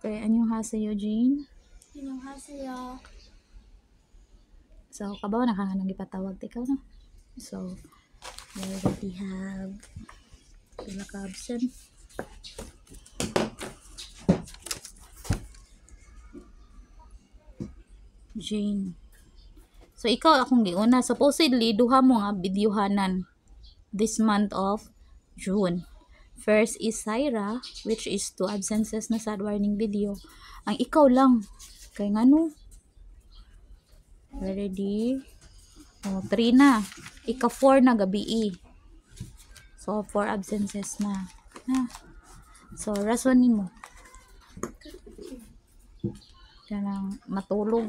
Okay, annyeonghaseyo, Eugene. Annyeonghaseyo. So, kabaw na ka nang ipatawag ikaw, no? So, we already have pila ka absent. Jane. So, ikaw akong giuna. Supposedly, duha mo nga videohanan this month of June. First is Syra, which is 2 absences na sad warning video. Ang ikaw lang. Kaya nga no. Ready? O, 3 na. Ika 4 na gabi. So, 4 absences na. So, rason ni mo. Kanang matulog.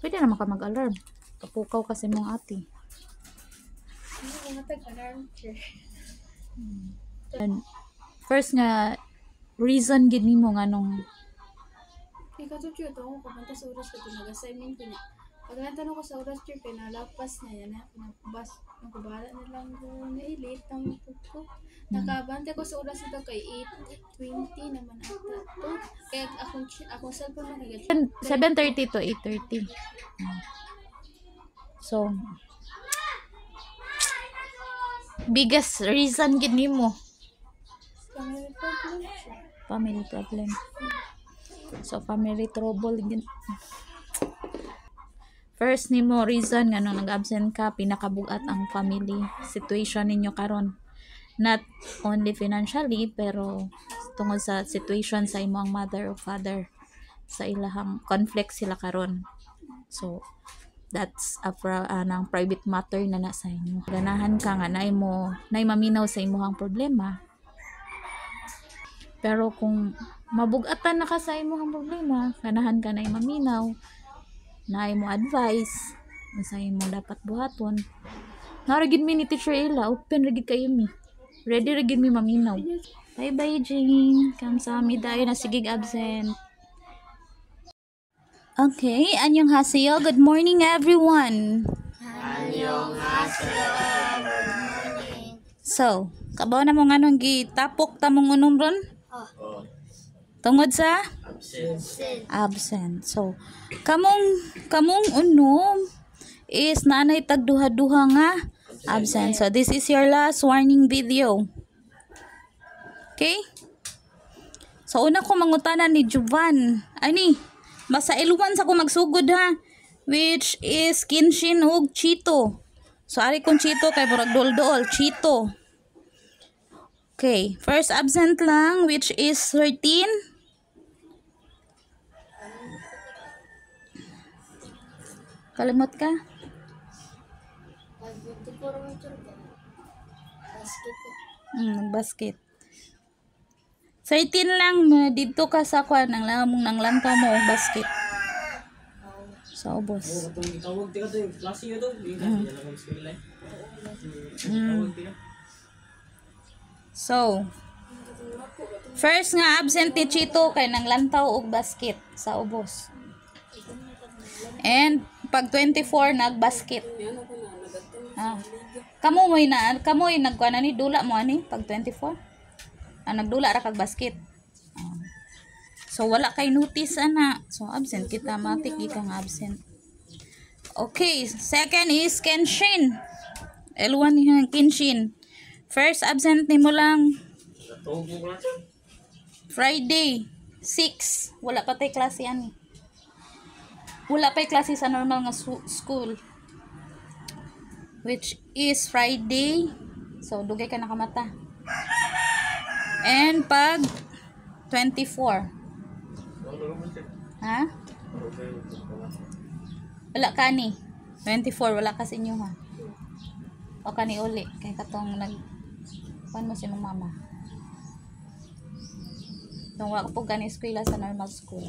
Pwede naman ka mag-alarm. Kapukaw kasi mong ate. Hindi ko matag-alarm. And first nga, reason gid nimo nga nung Ikaw to chute ako kapanta sa oras ko nag-assignment ko niya. Pag natanong ko sa oras chute kay nalapas na yan na bas nakabala na lang ko na late ang ko. Nakabante ko sa oras ito kay 8:20 naman ata to. Kaya akong cellphone na kagad. 7:30 to 8:30. So, biggest reason gid nimo Family problem. family problem. So, family trouble gid. First nimo reason nga nung nag-absent ka, pinakabugat ang family situation ninyo karon. Not only financially, pero tungod sa situation sa imong mother o father, sa ilahang conflict sila karon. So, that's a nang private matter na sa inyo. Ganahan ka nga nay maminaw sa imong problema. Pero kung mabugatan na ka sa imong problema, ganahan ka na maminaw, na mo advice sa imong dapat buhaton. Naragid mi ni teacher ila, open ragid kayo mi. Ready ragid mi maminaw. Bye bye Jane. Kamsahamnida na sigig absent. Okay, annyeonghaseyo. Good morning everyone. Annyeonghaseyo. Good morning. So, kabaw na mo nga nung gitapok ta mong unom ron? Tungod sa? Absent. So, kamong unom is nanay tagduha-duha nga absent. So, this is your last warning video. Okay? So, una ko mangutanan ni Jovan. Ani? Basta iluwan sa ko magsugod ha. Which is Kinshin ug Chito. So, ari kong Chito kay murag dol-dol. Chito. Okay. First absent lang, which is 13. Kalimot ka? Basket. 13 lang, dito ka sa kwan, nang lantaw mo og basket. Sa ubos. So, first nga absent ni Chito kay nang lantaw og basket sa ubos. And pag 24 nagbasket. Kamoy nagkuan ni dula mo ani pag 24. Nagdula ra kag basket. So wala kay notice ana. So absent kita, matik ka nga absent. Okay, second is Kenshin. L1 ni Kenshin. First absent nimo lang Friday 6. Wala pa tay klase ani. Wala pa klase sa normal nga school. Which is Friday. So dugay ka nakamata. And pag 24. Ha? Wala ka ni. 24 wala ka sa inyo ha. O ka ni uli kay katong pan mo si mong mama. Tong wala ko gani eskwela sa normal school.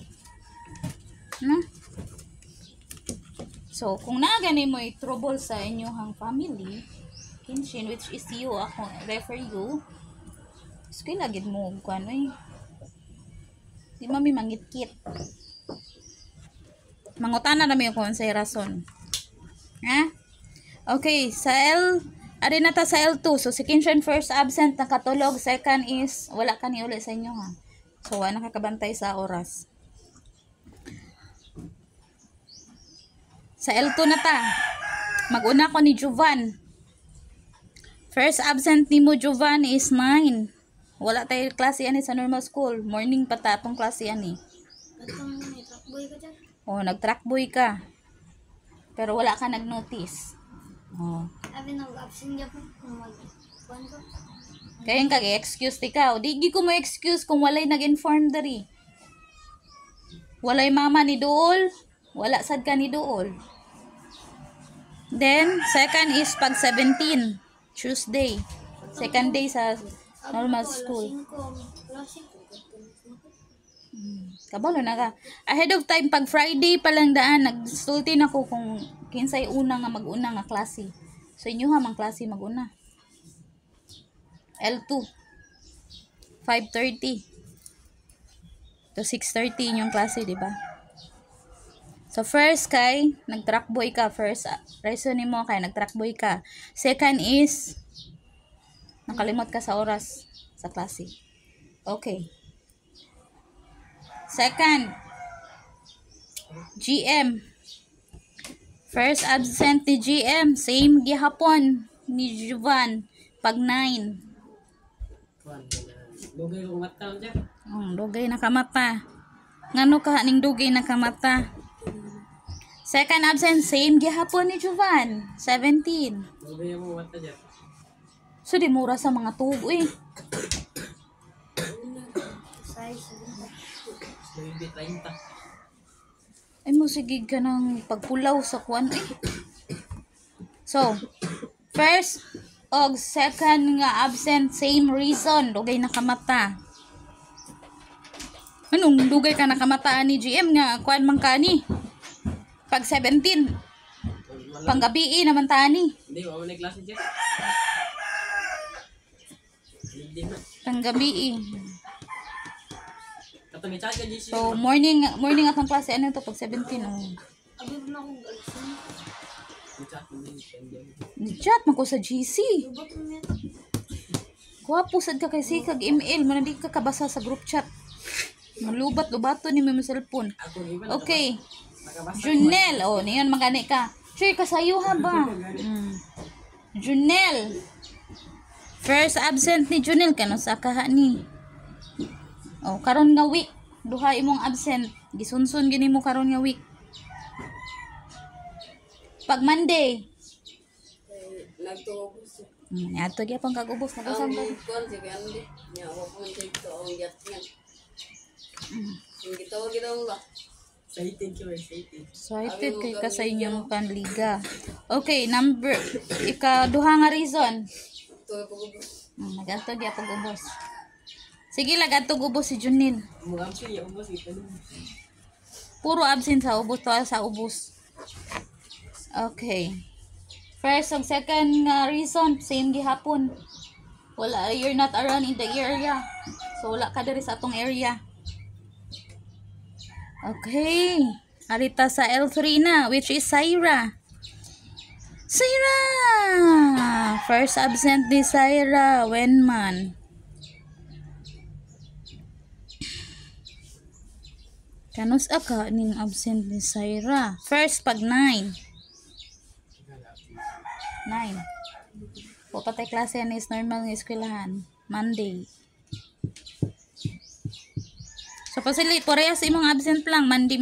So, kung nagani mo trouble sa inyong family, Kinshin, which is you, ako refer you, eskwela gid mo kuan oy. Di mami mangitkit. Mangutana na mi kung sa rason. Ha? Okay, sa ari na ta sa L2. So si Kinshin first absent nakatulog, second is wala ka ni uli sa inyo ha. So, wala nakakabantay sa oras. Sa L2 na ta. Mag-una ko ni Jovan. First absent ni mo, Jovan, is 9. Wala tayo klase yan sa normal school. Morning pa ta atong klase yan eh. Atong may trackboy ka dyan. O, nag-trackboy ka. Pero wala ka nag-notice. O. Abi nag-absent niya po. Mag-kuhan ko. Kaya yung kag-excuse ikaw. Di ko mo excuse kung walay nag-inform dari. Walay mama ni Dool. Wala sad ka ni Dool. Then, second is pag 17. Tuesday. Second day sa normal school. Kabalo na ka. Ahead of time, pag Friday pa lang daan, nagsulti na ko kung kinsay una nga mag-una nga klase. So, inyo ha, mang klase mag-una. L2. 5:30 to 6:30 inyong klase, di ba? So, first kay, nag-trackboy ka. First, reason mo kay, nag-trackboy ka. Second is, nakalimot ka sa oras sa klase. Okay. Second, GM. First absent ni GM. Same gihapon ni Jovan. Pag 9. Dugay ko mata dyan. Dugay na kamata. Ngano ka ning dugay na kamata? Second absent, same gihapon ni Jovan. 17. Dugay mo mata dyan. So, di mura sa mga tubo eh. Maybe 30. Ay mo, sige ka ng pagpulaw sa kuwan eh. So, first og second nga absent, same reason. Dugay nakamata. Anong dugay ka nakamata ni GM nga kuwan man ka ni? Pag 17. Panggabi naman ta ni. Hindi, wala na klase dyan. Hindi na. Panggabi. Katabi ka dyan. So, morning atong klase. Ano to pag 17? Oh. Abi na akong alsin. Chat man ko sa GC. Lubot mo yan. Kuwapo sad ka kay sikag email. Mo na di ka kabasa sa group chat. Malubat-lubato ni mo cellphone. Okay. Junel. Oh, niyon magani ka. Sure, kasayo ha ba? Junel. First absent ni Junel. Kano sa kaha ni? Oh, karon nga week. Duha imong absent. Gisunsun gini mo karon nga week. Pag Monday. Nagtuubos. Ato gyapon kag-ubos na kasam pa. Kuan si Gandhi. Niya ako po dito ang yatyan. Hindi tawag ginawa ba? Excited ko, excited. Excited kay ka sa inyong panliga. Okay, number ika-duha nga reason. Tuwa pag-ubos. Nagadto gyapon ubos. Sige, lagadto ubos si Junil. Mga amsi, yung ubos ito. Puro absent sa ubos to sa ubos. Okay. First and second reason, same gihapon. Wala, you're not around in the area. So, wala ka diri sa atong area. Okay. Arita sa L3 na, which is Syra. Syra! First absent ni Syra. When man? Kanus aka ning absent ni Syra. First, pag 9. 9. Papatay klase yan is normal ng eskwelahan. Monday. So, pasili, parehas imong absent lang. Monday.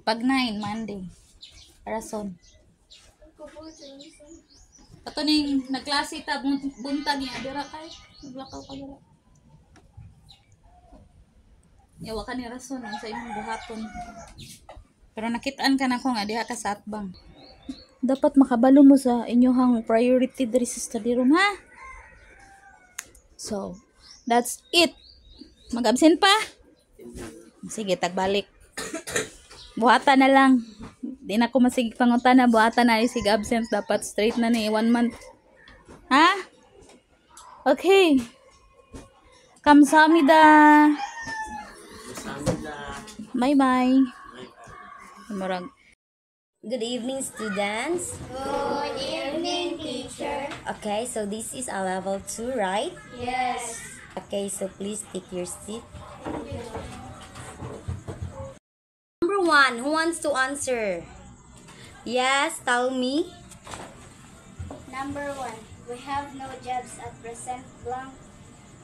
Pag 9, Monday. Rason. Ato ning nagklase ta, buntag niya. Dira kay. Naglakaw ka dira. Yawa ka ni rason sa imong buhaton. Pero nakitaan ka na ko nga diha ka sa atbang. Dapat makabalo mo sa inyohang priority diri sa study room, ha? So, that's it. Mag-absent pa? Sige, tagbalik. Buhatan na lang. Di na ko masig pangutan na buhatan na isig absent. Dapat straight na ni 1 month. Ha? Okay. Kamsahamnida. Bye-bye. Marag. Good evening, students. Good evening, teacher. Okay, so this is a level 2, right? Yes. Okay, so please take your seat. Number 1, who wants to answer? Yes, tell me. Number 1, we have no jobs at present blank.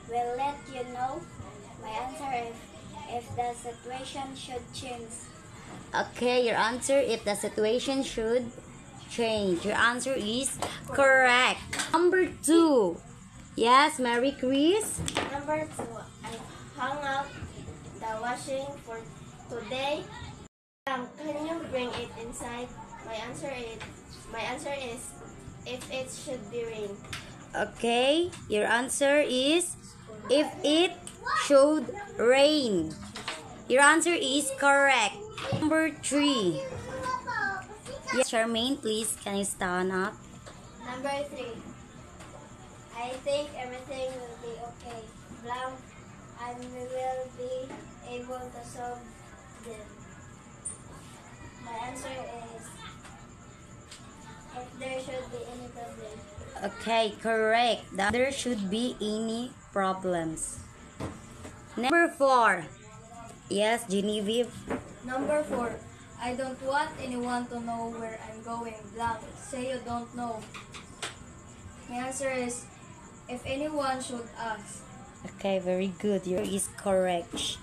Will let you know. My answer is if the situation should change. Okay, your answer, if the situation should change. Your answer is correct. Number 2. Yes, Mary Chris. Number 2, I hung out the washing for today. Can you bring it inside? My answer is if it should be rain. Okay, your answer is if it should rain. Your answer is correct. Number 3. Yes, Charmaine, please, can you stand up? Number 3, I think everything will be okay. Blank, and we will be able to solve them. My answer is if there should be any problem. Okay, correct. There should be any problems. Number 4. Yes, Genevieve. Number 4, I don't want anyone to know where I'm going. Blank, say you don't know. My answer is if anyone should ask. Okay, very good. Your is correct.